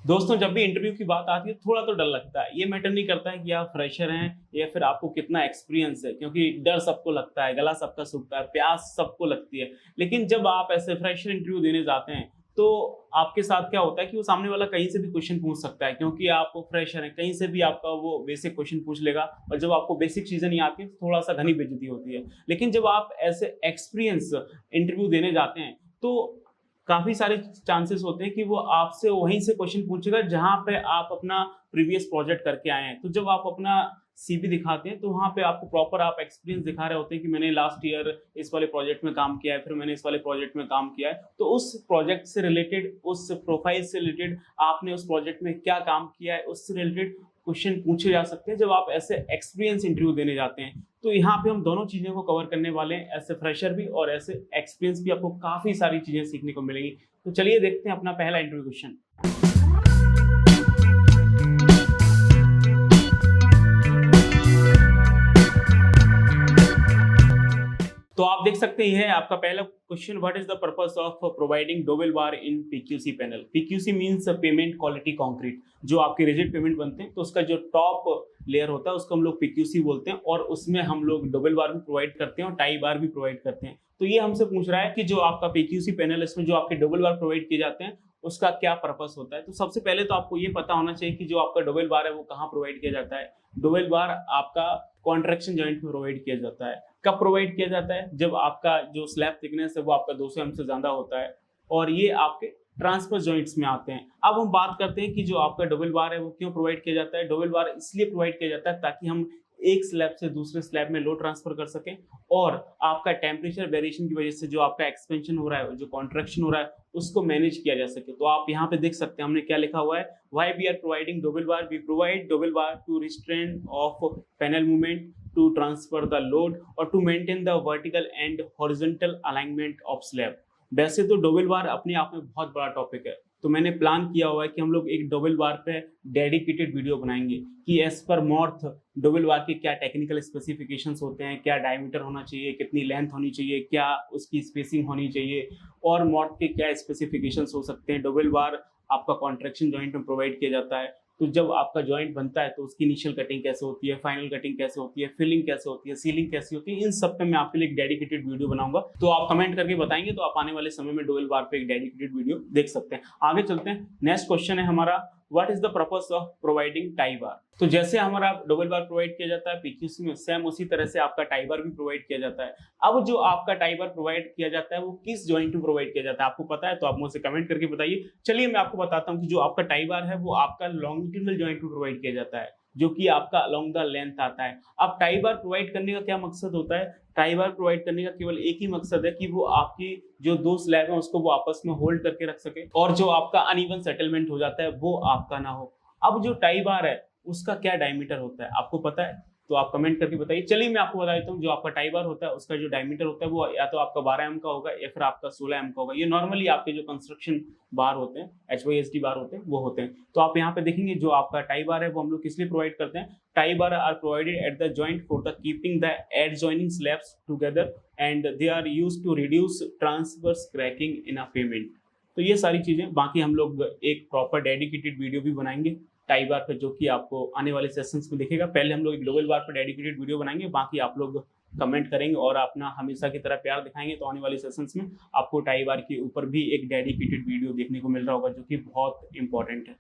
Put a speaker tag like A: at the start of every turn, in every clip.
A: दोस्तों, जब भी इंटरव्यू की बात आती है थोड़ा तो डर लगता है। ये मैटर नहीं करता है कि आप फ्रेशर हैं या फिर आपको कितना एक्सपीरियंस है, क्योंकि डर सबको लगता है, गला सबका सूखता है, प्यास सबको लगती है। लेकिन जब आप ऐसे फ्रेशर इंटरव्यू देने जाते हैं, तो आपके साथ क्या होता है कि वो सामने वाला कहीं से भी क्वेश्चन पूछ सकता है, क्योंकि आप फ्रेशर हैं, कहीं से भी आपका वो बेसिक क्वेश्चन पूछ लेगा। और जब आपको बेसिक चीज़ें नहीं आती, तो थोड़ा-सा घनी बेइज्जती होती है। लेकिन जब आप ऐसे एक्सपीरियंस इंटरव्यू देने जाते हैं, तो काफ़ी सारे चांसेस होते हैं कि वो आपसे वहीं से क्वेश्चन पूछेगा जहाँ पे आप अपना प्रीवियस प्रोजेक्ट करके आए हैं। तो जब आप अपना सीवी दिखाते हैं, तो वहाँ पे आपको प्रॉपर आप एक्सपीरियंस दिखा रहे होते हैं कि मैंने लास्ट ईयर इस वाले प्रोजेक्ट में काम किया है, फिर मैंने इस वाले प्रोजेक्ट में काम किया है। तो उस प्रोजेक्ट से रिलेटेड, उस प्रोफाइल से रिलेटेड आपने उस प्रोजेक्ट में क्या काम किया है, उससे रिलेटेड क्वेश्चन पूछे जा सकते हैं जब आप ऐसे एक्सपीरियंस इंटरव्यू देने जाते हैं। तो यहाँ पे हम दोनों चीज़ों को कवर करने वाले हैं, ऐसे फ्रेशर भी और ऐसे एक्सपीरियंस भी। आपको काफ़ी सारी चीज़ें सीखने को मिलेंगी। तो चलिए देखते हैं अपना पहला इंटरव्यू क्वेश्चन। तो आप देख सकते हैं, यह है आपका पहला question. What is the purpose of providing double bar in PQC panel? PQC means payment quality concrete. जो आपके रिजिड पेमेंट बनते हैं, तो उसका जो टॉप लेयर होता है उसको हम लोग पीक्यूसी बोलते हैं, और उसमें हम लोग डबल बार भी प्रोवाइड करते हैं और टाई बार भी प्रोवाइड करते हैं। तो ये हमसे पूछ रहा है कि जो आपका पीक्यूसी पैनल, इसमें जो आपके डबल बार प्रोवाइड किए जाते हैं, उसका क्या पर्पस होता है। तो सबसे पहले तो आपको ये पता होना चाहिए कि जो आपका डबल बार है वो कहाँ प्रोवाइड किया जाता है। डबल बार आपका कॉन्ट्रैक्शन जॉइंट में प्रोवाइड किया जाता है। कब प्रोवाइड किया जाता है? जब आपका जो स्लैब थिकनेस है वो आपका 200 एम से ज्यादा होता है, और ये आपके ट्रांसफर जॉइंट्स में आते हैं। अब हम बात करते हैं कि जो आपका डबल बार है वो क्यों प्रोवाइड किया जाता है। डबल बार इसलिए प्रोवाइड किया जाता है ताकि हम एक स्लैब से दूसरे स्लैब में लोड ट्रांसफर कर सकें, और आपका टेम्परेचर वेरिएशन की वजह से जो आपका एक्सपेंशन हो रहा है, जो कॉन्ट्रैक्शन हो रहा है, उसको मैनेज किया जा सके। तो आप यहाँ पे देख सकते हैं हमने क्या लिखा हुआ है। Why we are providing double bar? We provide double bar to restrain of panel movement, to transfer the load or to maintain the vertical and horizontal alignment of slab। वैसे तो डबल बार अपने आप में बहुत बड़ा टॉपिक है, तो मैंने प्लान किया हुआ है कि हम लोग एक डबल बार पे डेडिकेटेड वीडियो बनाएंगे कि एज पर मॉर्थ डबल बार के क्या टेक्निकल स्पेसिफिकेशंस होते हैं, क्या डायमीटर होना चाहिए, कितनी लेंथ होनी चाहिए, क्या उसकी स्पेसिंग होनी चाहिए, और मॉर्थ के क्या स्पेसिफिकेशंस हो सकते हैं। डबल बार आपका कॉन्ट्रैक्शन जॉइंट में प्रोवाइड किया जाता है। तो जब आपका जॉइंट बनता है तो उसकी इनिशियल कटिंग कैसे होती है, फाइनल कटिंग कैसे होती है, फिलिंग कैसे होती है, सीलिंग कैसे होती है, इन सब पे मैं आपके लिए एक डेडिकेटेड वीडियो बनाऊंगा। तो आप कमेंट करके बताएंगे, तो आप आने वाले समय में डबल बार पे एक डेडिकेटेड वीडियो देख सकते हैं। आगे चलते हैं। नेक्स्ट क्वेश्चन है हमारा, what is the purpose of providing tie bar? तो जैसे हमारा डबल बार प्रोवाइड किया जाता है पीक्यूसी में, सेम उसी तरह से आपका टाई बार भी प्रोवाइड किया जाता है। अब जो आपका टाई बार प्रोवाइड किया जाता है वो किस जॉइंट में प्रोवाइड किया जाता है, आपको पता है? तो आप मुझसे कमेंट करके बताइए। चलिए मैं आपको बताता हूँ कि जो आपका टाई बार है वो आपका लॉन्गिट्यूडनल जॉइंट में प्रोवाइड किया जाता है, जो कि आपका अलोंग द लेंथ आता है। अब टाई बार प्रोवाइड करने का क्या मकसद होता है? टाई बार प्रोवाइड करने का केवल एक ही मकसद है कि वो आपकी जो दो स्लैब है उसको वो आपस में होल्ड करके रख सके, और जो आपका अनइवन सेटलमेंट हो जाता है वो आपका ना हो। अब जो टाई बार है उसका क्या डायमीटर होता है, आपको पता है? तो आप कमेंट करके बताइए। चलिए मैं आपको बता देता हूँ, जो आपका टाई बार होता है उसका जो डायमीटर होता है वो या तो आपका 12 एम का होगा या फिर आपका 16 एम का होगा। ये नॉर्मली आपके जो कंस्ट्रक्शन बार होते हैं, HYSD बार होते हैं, वो होते हैं। तो आप यहाँ पे देखेंगे जो आपका टाई बार है वो हम लोग किस लिए प्रोवाइड करते हैं। Tie bar are provided at the joint for the keeping the adjoining slabs together, and they are used to reduce transverse cracking in a pavement. तो ये सारी चीजें, बाकी हम लोग एक प्रॉपर डेडिकेटेड वीडियो भी बनाएंगे टाई बार पे, जो कि आपको आने वाले सेशंस में दिखेगा। पहले हम लोग एक डबल बार पे डेडिकेटेड वीडियो बनाएंगे, बाकी आप लोग कमेंट करेंगे और अपना हमेशा की तरह प्यार दिखाएंगे, तो आने वाले सेशंस में आपको टाई बार के ऊपर भी एक डेडिकेटेड वीडियो देखने को मिल रहा होगा, जो कि बहुत इंपॉर्टेंट है।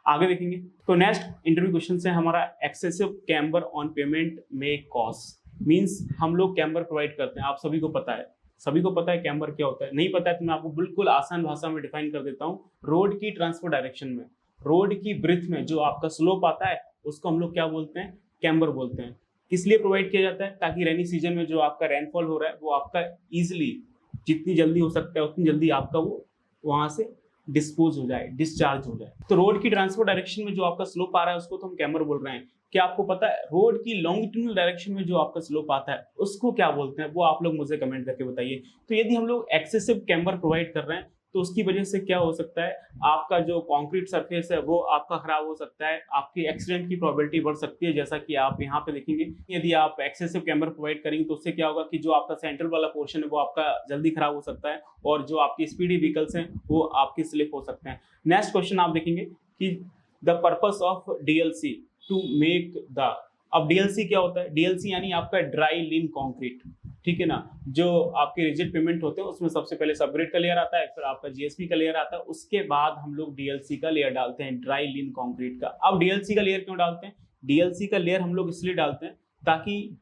A: आगे देखेंगे। तो नेक्स्ट इंटरव्यू क्वेश्चन है हमारा, एक्सेसिव कैम्बर ऑन पेमेंट में कॉस्ट। मीन्स हम लोग कैम्बर प्रोवाइड करते हैं, आप सभी को पता है। सभी को पता है कैम्बर क्या होता है? नहीं पता है तो मैं आपको बिल्कुल आसान भाषा में डिफाइन कर देता हूँ। रोड की ट्रांसफर डायरेक्शन में, रोड की ब्रिथ में जो आपका स्लोप आता है उसको हम लोग क्या बोलते हैं? कैम्बर बोलते हैं। किस लिए प्रोवाइड किया जाता है? ताकि रेनी सीजन में जो आपका रेनफॉल हो रहा है वो आपका इजीली, जितनी जल्दी हो सकता है उतनी जल्दी आपका वो वहां से डिस्पोज हो जाए, डिस्चार्ज हो जाए। तो रोड की ट्रांसफर डायरेक्शन में जो आपका स्लोप आ रहा है उसको तो हम कैम्बर बोल रहे हैं। क्या आपको पता है रोड की लॉन्गिट्यूडनल डायरेक्शन में जो आपका स्लोप आता है उसको क्या बोलते हैं? वो आप लोग मुझे कमेंट करके बताइए। तो यदि हम लोग एक्सेसिव कैम्बर प्रोवाइड कर रहे हैं तो उसकी वजह से क्या हो सकता है, आपका जो कंक्रीट सरफेस है वो आपका खराब हो सकता है, आपकी एक्सीडेंट की प्रोबेबिलिटी बढ़ सकती है। जैसा कि आप यहाँ पे देखेंगे, यदि आप एक्सेसिव कैमर प्रोवाइड करेंगे तो उससे क्या होगा कि जो आपका सेंट्रल वाला पोर्शन है वो आपका जल्दी खराब हो सकता है, और जो आपकी स्पीडी व्हीकल्स हैं वो आपकी स्लिप हो सकते हैं। नेक्स्ट क्वेश्चन आप देखेंगे, कि the purpose of DLC to make the, अब डीएलसी क्या होता है? डीएलसी यानी आपका ड्राई लीन कंक्रीट, ठीक है ना। जो आपके रिजिड पेमेंट होते हैं उसमें सबसे पहले सबग्रेड का लेयर आता है, फिर आपका जीएसपी का लेयर आता है, उसके बाद हम लोग डीएलसी का लेयर डालते हैं, ड्राई लीन कंक्रीट का। अब डीएलसी का लेयर क्यों डालते हैं? डीएलसी का लेयर हम लोग इसलिए डालते हैं ताकि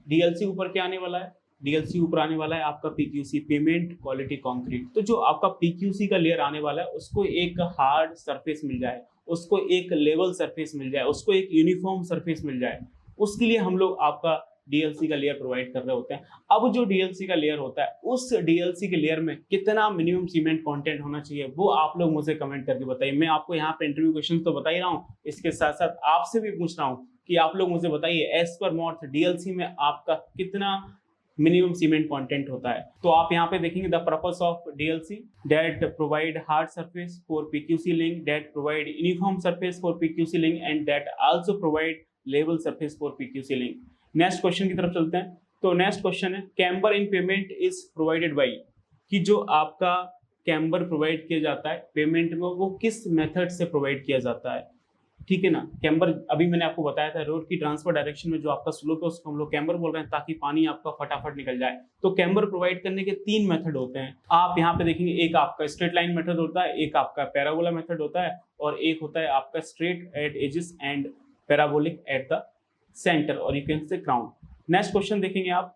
A: डीएलसी ऊपर क्या आने वाला है? डीएलसी ऊपर आने वाला है आपका पीक्यूसी, पेमेंट क्वालिटी कंक्रीट। तो जो आपका पीक्यूसी का लेयर आने वाला है उसको एक हार्ड सरफेस मिल जाए, उसको एक लेवल सरफेस मिल जाए, उसको एक यूनिफॉर्म सरफेस मिल जाए, उसके लिए हम लोग आपका डीएलसी का लेयर प्रोवाइड कर रहे होते हैं। अब जो डीएलसी का लेयर होता है, उस डीएलसी के लेयर में कितना मिनिमम सीमेंट कंटेंट होना चाहिए वो आप लोग मुझे कमेंट करके बताइए। मैं आपको यहाँ पे इंटरव्यू क्वेश्चन तो बता ही रहा हूँ, इसके साथ साथ आपसे भी पूछ रहा हूँ कि आप लोग मुझे बताइए एज पर मॉर्थ डीएलसी में आपका कितना मिनिमम सीमेंट कंटेंट होता है। तो आप यहाँ पे देखेंगे the purpose of DLC that provide hard surface for PQC link, that provide uniform surface for PQC link and that also provide level surface for PQC link. Next question की तरफ चलते हैं। तो नेक्स्ट क्वेश्चन है camber in payment is provided by, कि जो आपका camber provide किया जाता है पेमेंट में वो किस मेथड से प्रोवाइड किया जाता है, ठीक है ना। कैम्बर अभी मैंने आपको बताया था, रोड की ट्रांसफर डायरेक्शन में जो आपका स्लोप है उसको हम लोग कैम्बर बोल रहे हैं ताकि पानी आपका फटाफट निकल जाए। तो कैम्बर प्रोवाइड करने के 3 मेथड होते हैं। आप यहाँ पे देखेंगे एक आपका स्ट्रेट लाइन मेथड होता है, एक आपका पैराबोला मेथड होता है और एक होता है आपका straight at edges and parabolic at the centre और you can say crown. Next question देखेंगे आप,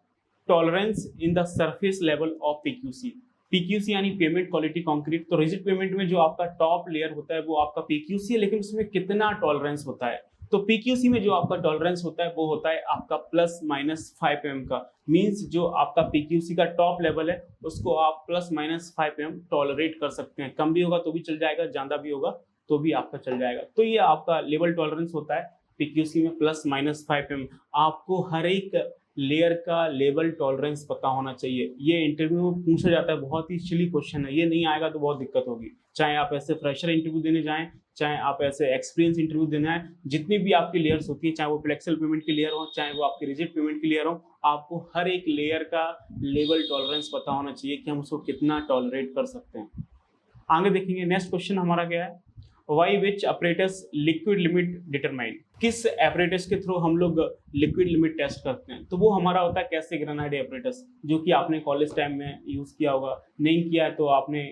A: tolerance in the surface level of PQC. PQC यानी पेमेंट क्वालिटी कंक्रीट। तो रिजिड पेमेंट में जो आपका टॉप लेयर होता है वो आपका पीक्यूसी है, लेकिन उसमें कितना टॉलरेंस होता है? तो पीक्यूसी में जो आपका टॉलरेंस होता है वो होता है आपका ±5 mm का। मींस जो आपका पीक्यूसी का टॉप लेवल है उसको आप ±5 mm टॉलरेट कर सकते हैं। कम भी होगा तो भी चल जाएगा, ज्यादा भी होगा तो भी आपका चल जाएगा। तो ये आपका लेवल टॉलरेंस होता है पीक्यूसी में ±5 mm। आपको हर एक लेयर का लेवल टॉलरेंस पता होना चाहिए। ये इंटरव्यू में पूछा जाता है, बहुत ही सिली क्वेश्चन है, ये नहीं आएगा तो बहुत दिक्कत होगी। चाहे आप ऐसे फ्रेशर इंटरव्यू देने जाएं, चाहे आप ऐसे एक्सपीरियंस इंटरव्यू देने आए, जितनी भी आपकी लेयर्स होती है, चाहे वो फ्लेक्सिबल पेमेंट की लेयर हो, चाहे वो आपकी रिजिड पेमेंट की लेयर हो, आपको हर एक लेयर का लेवल टॉलरेंस पता होना चाहिए कि हम उसको कितना टॉलरेट कर सकते हैं। आगे देखेंगे नेक्स्ट क्वेश्चन हमारा क्या है, वाई विच अपरेटस लिक्विड लिमिट डिटरमाइन। किस अपरेटस के थ्रू हम लोग लिक्विड लिमिट टेस्ट करते हैं? तो वो हमारा होता है कैसे ग्रेनाइट अपरेटस, जो कि आपने कॉलेज टाइम में यूज़ किया होगा, नहीं किया है तो आपने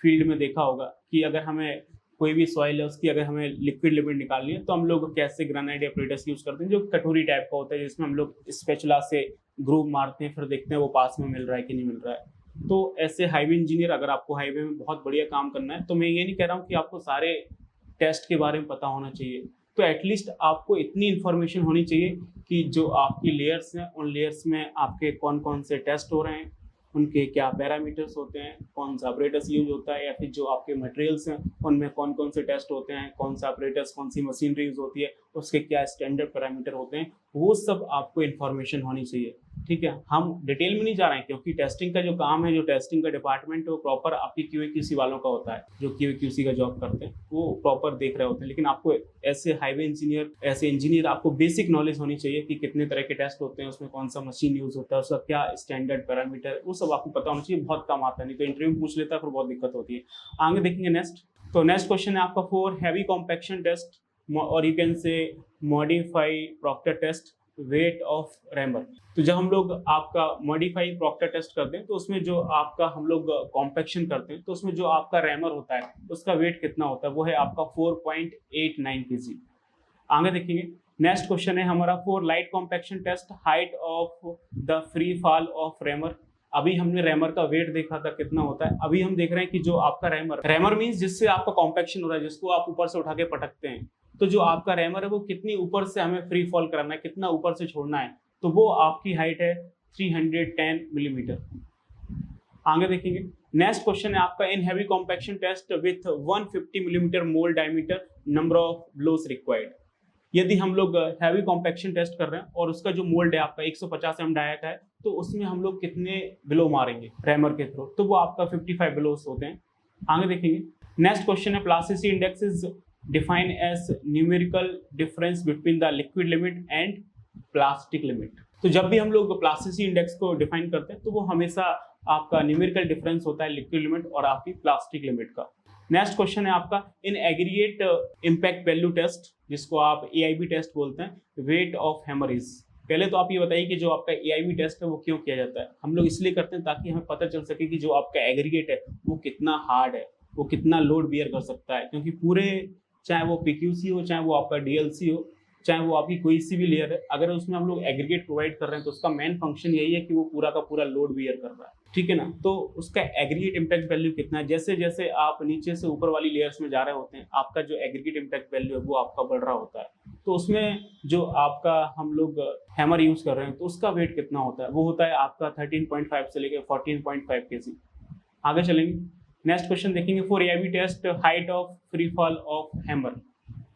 A: फील्ड में देखा होगा कि अगर हमें कोई भी सॉइल है उसकी अगर हमें लिक्विड लिमिट निकालनी है तो हम लोग कैसे ग्रेनाइट अपरेटस यूज़ करते हैं, जो कटोरी टाइप का होता है जिसमें हम लोग स्पेचुला से ग्रूव मारते हैं, फिर देखते हैं वो पास में मिल रहा है कि नहीं मिल रहा है। तो ऐसे हाईवे इंजीनियर, अगर आपको हाईवे में बहुत बढ़िया काम करना है, तो मैं ये नहीं कह रहा हूँ कि आपको सारे टेस्ट के बारे में पता होना चाहिए, तो एटलीस्ट आपको इतनी इन्फॉर्मेशन होनी चाहिए कि जो आपकी लेयर्स हैं उन लेयर्स में आपके कौन कौन से टेस्ट हो रहे हैं, उनके क्या पैरामीटर्स होते हैं, कौन सा ऑपरेटर्स यूज होता है, या फिर जो आपके मटेरियल्स हैं उनमें कौन कौन से टेस्ट होते हैं, कौन सा ऑपरेटर्स, कौन सी मशीनरी यूज होती है, उसके क्या स्टैंडर्ड पैरामीटर होते हैं, वो सब आपको इन्फॉर्मेशन होनी चाहिए। ठीक है, हम डिटेल में नहीं जा रहे हैं क्योंकि टेस्टिंग का जो काम है, जो टेस्टिंग का डिपार्टमेंट है वो प्रॉपर आपकी QA/QC वालों का होता है, जो QA/QC का जॉब करते हैं वो प्रॉपर देख रहे होते हैं। लेकिन आपको ऐसे हाईवे इंजीनियर, ऐसे इंजीनियर, आपको बेसिक नॉलेज होनी चाहिए कि कितने तरह के टेस्ट होते हैं, उसमें कौन सा मशीन यूज होता है, उसका क्या स्टैंडर्ड पैरामीटर, वो सब आपको पता होना चाहिए। बहुत कम आता है, नहीं तो इंटरव्यू में पूछ लेता है फिर बहुत दिक्कत होती है। आगे देखेंगे नेक्स्ट। तो नेक्स्ट क्वेश्चन है आपका फॉर हैवी कॉम्पैक्शन टेस्ट और you can say modified Proctor test weight of rammer. तो जब हम लोग आपका मॉडिफाई प्रॉक्टर टेस्ट करते हैं तो उसमें जो आपका हम लोग कॉम्पैक्शन करते हैं तो उसमें जो आपका रैमर होता है उसका वेट कितना होता है, वो है आपका 4.89 kg। आगे देखेंगे नेक्स्ट क्वेश्चन है हमारा for light compaction test height of the free fall of rammer. अभी हमने रैमर का वेट देखा था कितना होता है, अभी हम देख रहे हैं कि जो आपका रैमर मींस जिससे आपका कॉम्पैक्शन हो रहा है, जिसको आप ऊपर से उठा के पटकते हैं, तो जो आपका रैमर है वो कितनी ऊपर से हमें फ्री फॉल करना है, कितना ऊपर से छोड़ना है, तो वो आपकी हाइट है 310 मिलीमीटर। आगे देखेंगे नेक्स्ट क्वेश्चन है आपका in heavy compaction test with 150 millimetre mould diameter number of blows required. यदि हम लोग हैवी कॉम्पैक्शन टेस्ट कर रहे हैं और उसका जो मोल्ड है आपका 150 mm डाया का है, तो उसमें हम लोग कितने ब्लो मारेंगे रैमर के थ्रू, तो वो आपका 55 ब्लोस होते हैं। आगे देखेंगे नेक्स्ट क्वेश्चन है plasticity index is define as numerical difference between the liquid limit and plastic limit. तो जब भी हम लोग प्लास्टिसिटी इंडेक्स को डिफाइन करते हैं तो वो हमेशा आपका न्यूमेरिकल डिफरेंस होता है लिक्विड लिमिट और आपकी प्लास्टिक लिमिट का। नेक्स्ट क्वेश्चन है आपका, in aggregate impact value test, जिसको आप AIV टेस्ट बोलते हैं, वेट ऑफ हैमर इज। पहले तो आप ये बताइए कि जो आपका AIV टेस्ट है वो क्यों किया जाता है। हम लोग इसलिए करते हैं ताकि हमें पता चल सके कि जो आपका एग्रीगेट है वो कितना हार्ड है, वो कितना लोड बियर कर सकता है। क्योंकि पूरे, चाहे वो PQC हो, चाहे वो आपका DLC हो, चाहे वो आपकी कोई सी भी लेयर है, अगर उसमें हम लोग एग्रीगेट प्रोवाइड कर रहे हैं तो उसका मेन फंक्शन यही है कि वो पूरा का पूरा लोड बियर कर रहा है, ठीक है ना। तो उसका एग्रीगेट इम्पैक्ट वैल्यू कितना है, जैसे जैसे आप नीचे से ऊपर वाली लेयर्स में जा रहे होते हैं, आपका जो एग्रीगेट इम्पैक्ट वैल्यू है वो आपका बढ़ रहा होता है। तो उसमें जो आपका हम लोग हैमर यूज कर रहे हैं तो उसका वेट कितना होता है, वो होता है आपका 13.5 से लेकर 14.5 kg। आगे चलेंगे, नेक्स्ट क्वेश्चन देखेंगे, for AIV test height of free fall of hammer,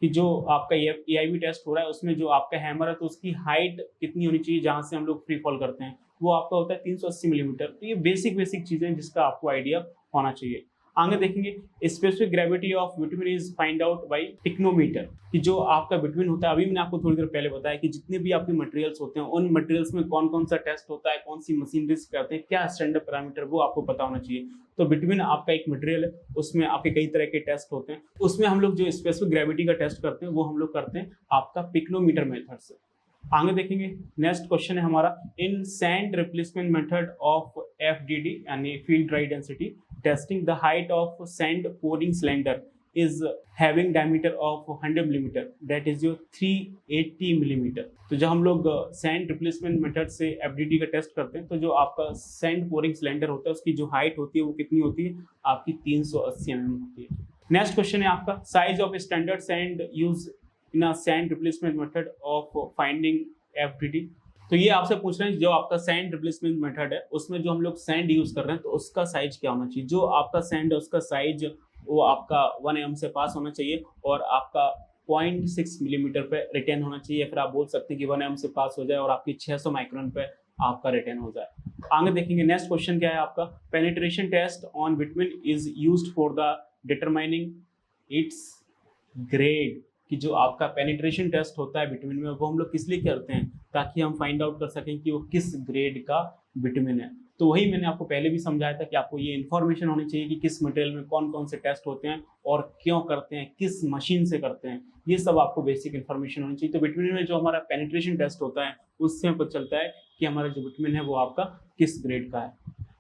A: कि जो आपका AIV टेस्ट हो रहा है उसमें जो आपका हैमर है तो उसकी हाइट कितनी होनी चाहिए जहां से हम लोग फ्री फॉल करते हैं, वो आपका होता है 380 मिलीमीटर। तो ये बेसिक चीजें हैं जिसका आपको आइडिया होना चाहिए। आगे देखेंगे, specific gravity of between is find out by pycnometer, कि जो आपका बिटवीन होता है, अभी मैंने आपको थोड़ी देर पहले बताया कि जितने भी आपके मटेरियल्स होते हैं उन मटेरियल्स में कौन कौन सा टेस्ट होता है, कौन सी मशीनरी करते हैं, क्या स्टैंडर्ड पैरामीटर, वो आपको पता होना चाहिए। तो बिटवीन आपका एक मटेरियल है, उसमें आपके कई तरह के टेस्ट होते हैं, उसमें हम लोग जो स्पेसिफिक ग्रेविटी का टेस्ट करते हैं वो हम लोग करते हैं आपका पिक्नोमीटर मेथड से। आगे देखेंगे, नेक्स्ट क्वेश्चन है हमारा, in sand replacement method of FDD यानी field dry density testing, the height of sand pouring cylinder is having diameter of 100 millimeter, that is your 380 millimeter। तो जब हम लोग सैंड रिप्लेसमेंट मेथड से FDD का test करते हैं तो जो आपका सैंड पोरिंग सिलेंडर होता है उसकी जो हाइट होती है वो कितनी होती है, आपकी 380 mm होती है। नेक्स्ट क्वेश्चन है आपका, size of standard sand use in a sand replacement method of finding FDD। तो ये आपसे पूछ रहे हैं जो आपका सैंड रिप्लेसमेंट मेथड है उसमें जो हम लोग सैंड यूज कर रहे हैं तो उसका साइज क्या होना चाहिए। जो आपका सैंड है उसका साइज वो आपका 1 mm से पास होना चाहिए और आपका 0.6 मिलीमीटर पे रिटेन होना चाहिए। फिर आप बोल सकते हैं कि 1 mm से पास हो जाए और आपकी 600 माइक्रोन पे आपका रिटेन हो जाए। आगे देखेंगे, नेक्स्ट क्वेश्चन क्या है आपका, penetration test on bitumen is used for the determining its grade, कि जो आपका पेनिट्रेशन टेस्ट होता है बिटवीन में वो हम लोग किस लिए करते हैं, ताकि हम फाइंड आउट कर सकें कि वो किस ग्रेड का बिटवीन है। तो वही मैंने आपको पहले भी समझाया था कि आपको ये इन्फॉर्मेशन होनी चाहिए कि किस मटेरियल में कौन कौन से टेस्ट होते हैं और क्यों करते हैं, किस मशीन से करते हैं, ये सब आपको बेसिक इन्फॉर्मेशन होनी चाहिए। तो बिटवीन में जो हमारा पेनिट्रेशन टेस्ट होता है उससे पता चलता है कि हमारा जो बिटवीन है वो आपका किस ग्रेड का है।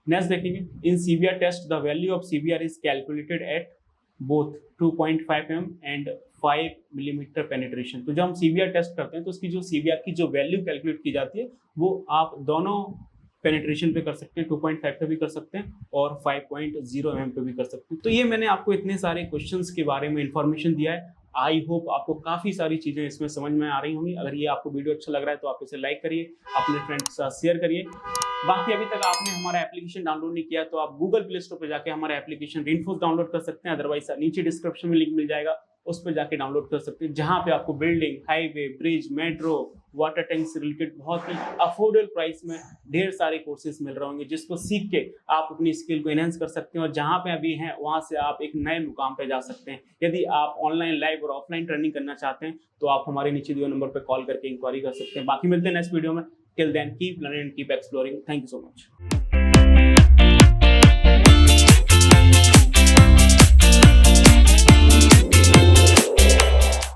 A: नेक्स्ट देखेंगे, in CBR test the value of CBR is calculated at both 2.5 mm and 5 millimetre penetration. तो जब हम CBR टेस्ट करते हैं तो उसकी जो CBR की जो वैल्यू कैलकुलेट की जाती है वो आप दोनों पेनिट्रेशन पे कर सकते हैं, 2.5 पे भी कर सकते हैं और 5.0 mm पे भी कर सकते हैं। तो ये मैंने आपको इतने सारे क्वेश्चंस के बारे में इंफॉर्मेशन दिया है। आई होप आपको काफ़ी सारी चीज़ें इसमें समझ में आ रही होंगी। अगर ये आपको वीडियो अच्छा लग रहा है तो आप इसे लाइक करिए, अपने फ्रेंड्स के साथ शेयर करिए। बाकी अभी तक आपने हमारा एप्लीकेशन डाउनलोड नहीं किया तो आप गूगल प्ले स्टोर पर जाके हमारा एप्लीकेशन रेनफोर्स डाउनलोड कर सकते हैं। अदरवाइज नीचे डिस्क्रिप्शन में लिंक मिल जाएगा, उस पर जाके डाउनलोड कर सकते हैं, जहां पे आपको building, highway, bridge, metro, water tank से रिलेटेड बहुत ही अफोर्डेबल प्राइस में ढेर सारे कोर्सेज मिल रहे होंगे, जिसको सीख के आप अपनी स्किल को एनहेंस कर सकते हैं और जहां पे अभी हैं वहां से आप एक नए मुकाम पे जा सकते हैं। यदि आप ऑनलाइन, लाइव और ऑफलाइन ट्रेनिंग करना चाहते हैं तो आप हमारे नीचे दिए नंबर पर कॉल करके इंक्वायरी कर सकते हैं। बाकी मिलते हैं नेक्स्ट वीडियो में। Till then keep learning and keep exploring. Thank you so much.